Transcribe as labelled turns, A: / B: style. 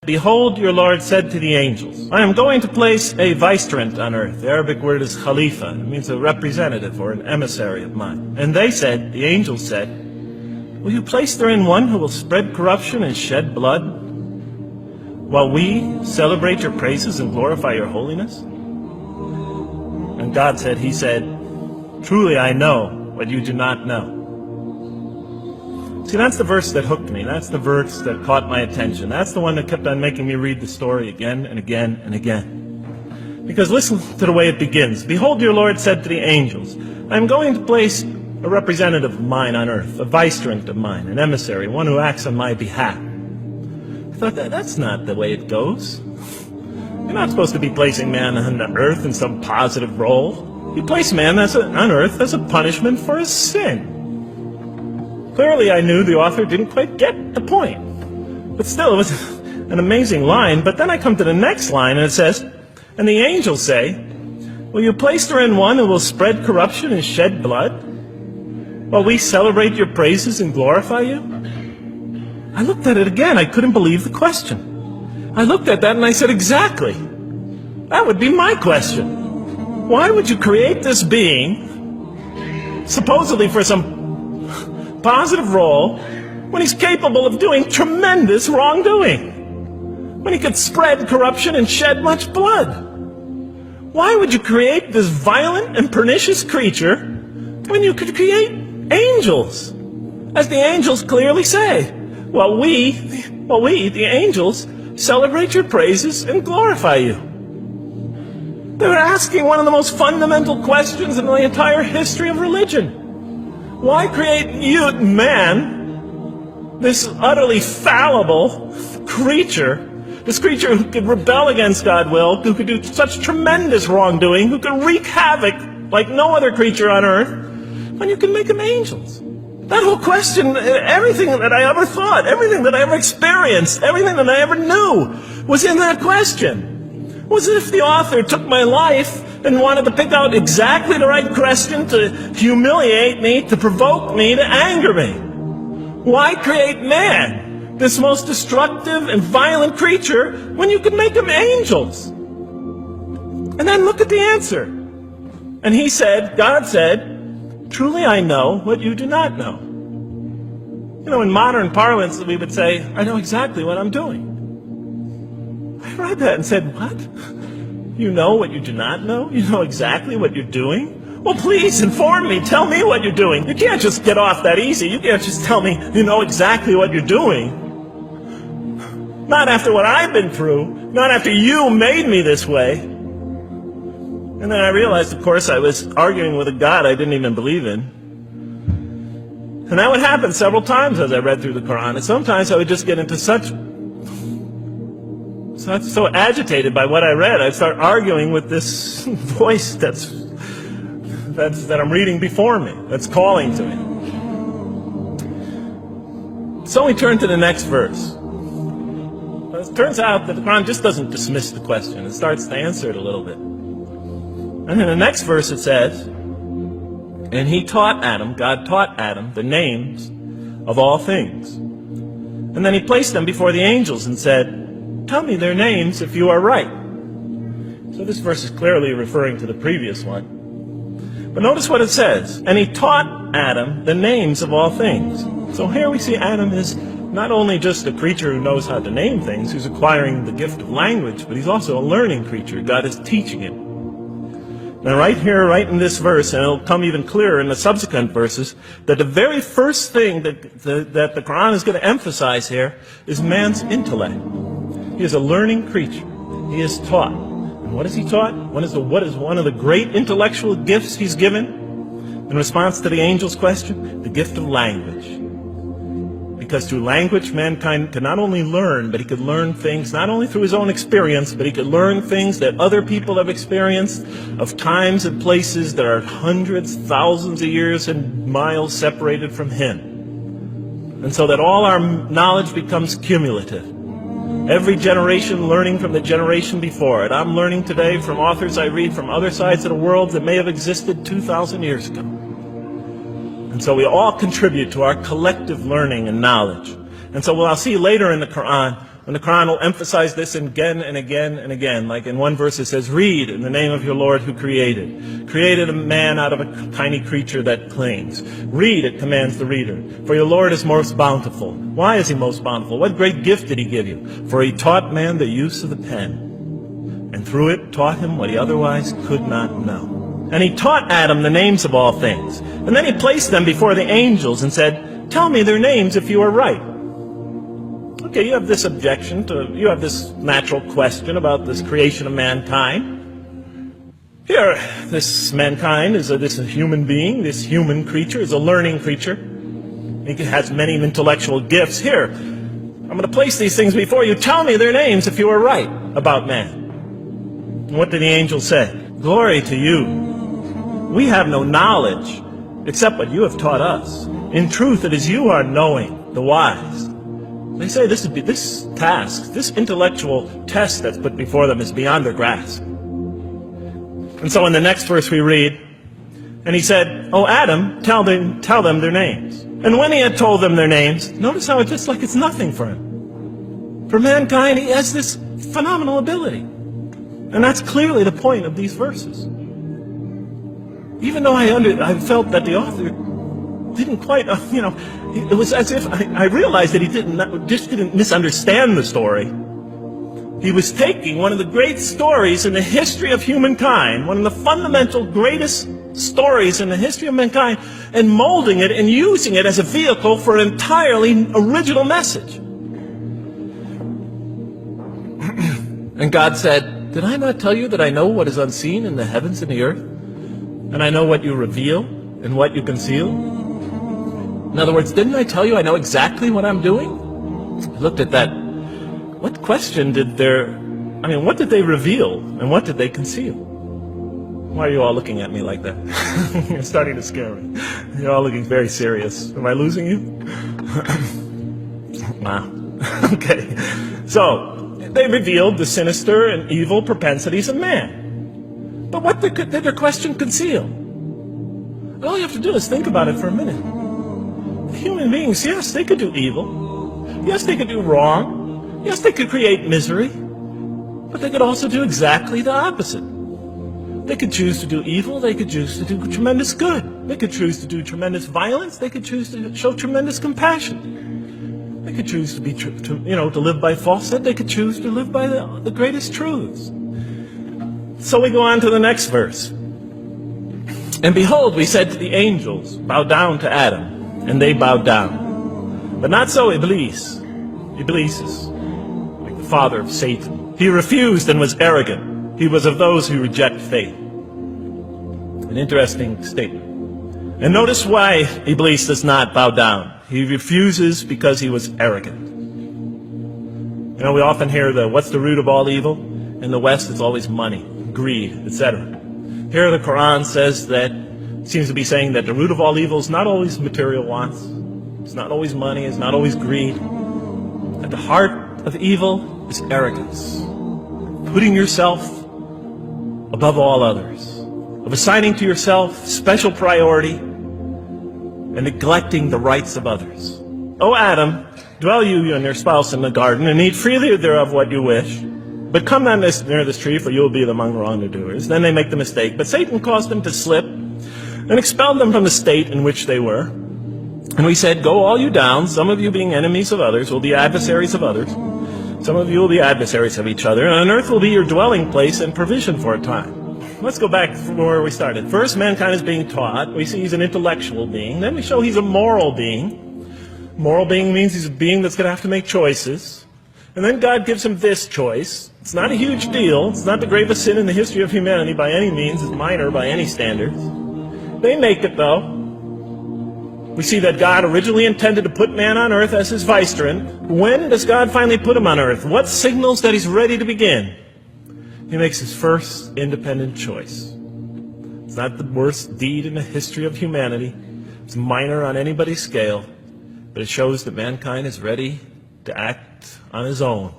A: Behold, your Lord said to the angels, I am going to place a vicegerent on earth. The Arabic word is khalifa. It means a representative or an emissary of mine. And they said, the angels said, will you place therein one who will spread corruption and shed blood, while we celebrate your praises and glorify your holiness? And God said, he said, truly I know what you do not know. See, that's the verse that hooked me. That's the verse that caught my attention. That's the one that kept on making me read the story again and again and again. Because listen to the way it begins. Behold, your Lord said to the angels, I am going to place a representative of mine on earth, a vicegerent of mine, an emissary, one who acts on my behalf. I thought, that's not the way it goes. You're not supposed to be placing man on earth in some positive role. You place man on earth as a punishment for his sin. Clearly, I knew the author didn't quite get the point. But still, it was an amazing line. But then I come to the next line, and it says, and the angels say, will you place therein one who will spread corruption and shed blood, while we celebrate your praises and glorify you? I looked at it again. I couldn't believe the question. I looked at that, and I said, exactly. That would be my question. Why would you create this being, supposedly for some positive role, when he's capable of doing tremendous wrongdoing, when he could spread corruption and shed much blood? Why would you create this violent and pernicious creature when you could create angels? As the angels clearly say, well, we, the angels, celebrate your praises and glorify you. They were asking one of the most fundamental questions in the entire history of religion. Why create you, man, this utterly fallible creature, this creature who could rebel against God's will, who could do such tremendous wrongdoing, who could wreak havoc like no other creature on earth, when you can make them angels? That whole question, everything that I ever thought, everything that I ever experienced, everything that I ever knew was in that question. It was as if the author took my life and wanted to pick out exactly the right question to humiliate me, to provoke me, to anger me. Why create man, this most destructive and violent creature, when you could make them angels? And then look at the answer. And he said, God said, truly I know what you do not know. You know, in modern parlance, we would say, I know exactly what I'm doing. I read that and said, what? You know what you do not know? You know exactly what you're doing? Well, please inform me. Tell me what you're doing. You can't just get off that easy. You can't just tell me you know exactly what you're doing. Not after what I've been through. Not after you made me this way. And then I realized, of course, I was arguing with a God I didn't even believe in. And that would happen several times as I read through the Quran. And sometimes I would just get into so agitated by what I read, I'd start arguing with this voice that I'm reading before me, that's calling to me. So we turn to the next verse. It turns out that the Quran just doesn't dismiss the question. It starts to answer it a little bit. And in the next verse it says, and he taught Adam, God taught Adam, the names of all things. And then he placed them before the angels and said, tell me their names if you are right. So this verse is clearly referring to the previous one. But notice what it says. And he taught Adam the names of all things. So here we see Adam is not only just a creature who knows how to name things, who's acquiring the gift of language, but he's also a learning creature. God is teaching him. Now right here, right in this verse, and it'll come even clearer in the subsequent verses, that the very first thing that the Quran is going to emphasize here is man's intellect. He is a learning creature. He is taught. And what is he taught? What is one of the great intellectual gifts he's given in response to the angel's question? The gift of language. Because through language, mankind can not only learn, but he could learn things not only through his own experience, but he could learn things that other people have experienced of times and places that are hundreds, thousands of years and miles separated from him. And so that all our knowledge becomes cumulative. Every generation learning from the generation before it. I'm learning today from authors I read from other sides of the world that may have existed 2,000 years ago. And so we all contribute to our collective learning and knowledge. And so what I'll see later in the Quran, And the Quran will emphasize this again and again and again. Like in one verse it says, read in the name of your Lord who created a man out of a tiny creature that clings. Read, it commands the reader. For your Lord is most bountiful. Why is he most bountiful? What great gift did he give you? For he taught man the use of the pen, and through it taught him what he otherwise could not know. And he taught Adam the names of all things. And then he placed them before the angels and said, tell me their names if you are right. Okay, you have this objection you have this natural question about this creation of mankind. Here, this mankind is this human being, this human creature is a learning creature. He has many intellectual gifts. Here, I'm going to place these things before you. Tell me their names if you are right about man. And what did the angel say? Glory to you. We have no knowledge except what you have taught us. In truth, it is you who are knowing, the wise. They say this task, this intellectual test that's put before them is beyond their grasp. And so in the next verse we read, and he said, oh Adam, tell them their names. And when he had told them their names, notice how it's just like it's nothing for him. For mankind, he has this phenomenal ability. And that's clearly the point of these verses. Even though I felt that the author didn't quite, it was as if I realized that he didn't misunderstand the story. He was taking one of the great stories in the history of humankind, one of the fundamental greatest stories in the history of mankind, and molding it and using it as a vehicle for an entirely original message. And God said, did I not tell you that I know what is unseen in the heavens and the earth? And I know what you reveal and what you conceal? In other words, didn't I tell you I know exactly what I'm doing? I looked at that. What question what did they reveal and what did they conceal? Why are you all looking at me like that? You're starting to scare me. You're all looking very serious. Am I losing you? Wow. Okay. So, they revealed the sinister and evil propensities of man. But what did their question conceal? All you have to do is think about it for a minute. Human beings, yes, they could do evil. Yes, they could do wrong. Yes, they could create misery. But they could also do exactly the opposite. They could choose to do evil. They could choose to do tremendous good. They could choose to do tremendous violence. They could choose to show tremendous compassion. They could choose to live by falsehood. They could choose to live by the greatest truths. So we go on to the next verse. And behold, we said to the angels, bow down to Adam. And they bowed down. But not so Iblis. Iblis is like the father of Satan. He refused and was arrogant. He was of those who reject faith. An interesting statement. And notice why Iblis does not bow down. He refuses because he was arrogant. We often hear what's the root of all evil? In the West, it's always money, greed, etc. Here the Quran says that seems to be saying that the root of all evil is not always material wants. It's not always money. It's not always greed. At the heart of evil is arrogance. Putting yourself above all others. Of assigning to yourself special priority and neglecting the rights of others. O Adam, dwell you and your spouse in the garden and eat freely thereof what you wish. But come not near this tree, for you will be among the wrongdoers. Then they make the mistake. But Satan caused them to slip and expelled them from the state in which they were. And we said, go all you down, some of you being enemies of others, will be adversaries of others. Some of you will be adversaries of each other, and on earth will be your dwelling place and provision for a time. Let's go back from where we started. First, mankind is being taught. We see he's an intellectual being. Then we show he's a moral being. Moral being means he's a being that's going to have to make choices. And then God gives him this choice. It's not a huge deal. It's not the gravest sin in the history of humanity by any means. It's minor by any standards. They make it, though. We see that God originally intended to put man on earth as his vicegerent. When does God finally put him on earth? What signals that he's ready to begin? He makes his first independent choice. It's not the worst deed in the history of humanity. It's minor on anybody's scale. But it shows that mankind is ready to act on his own.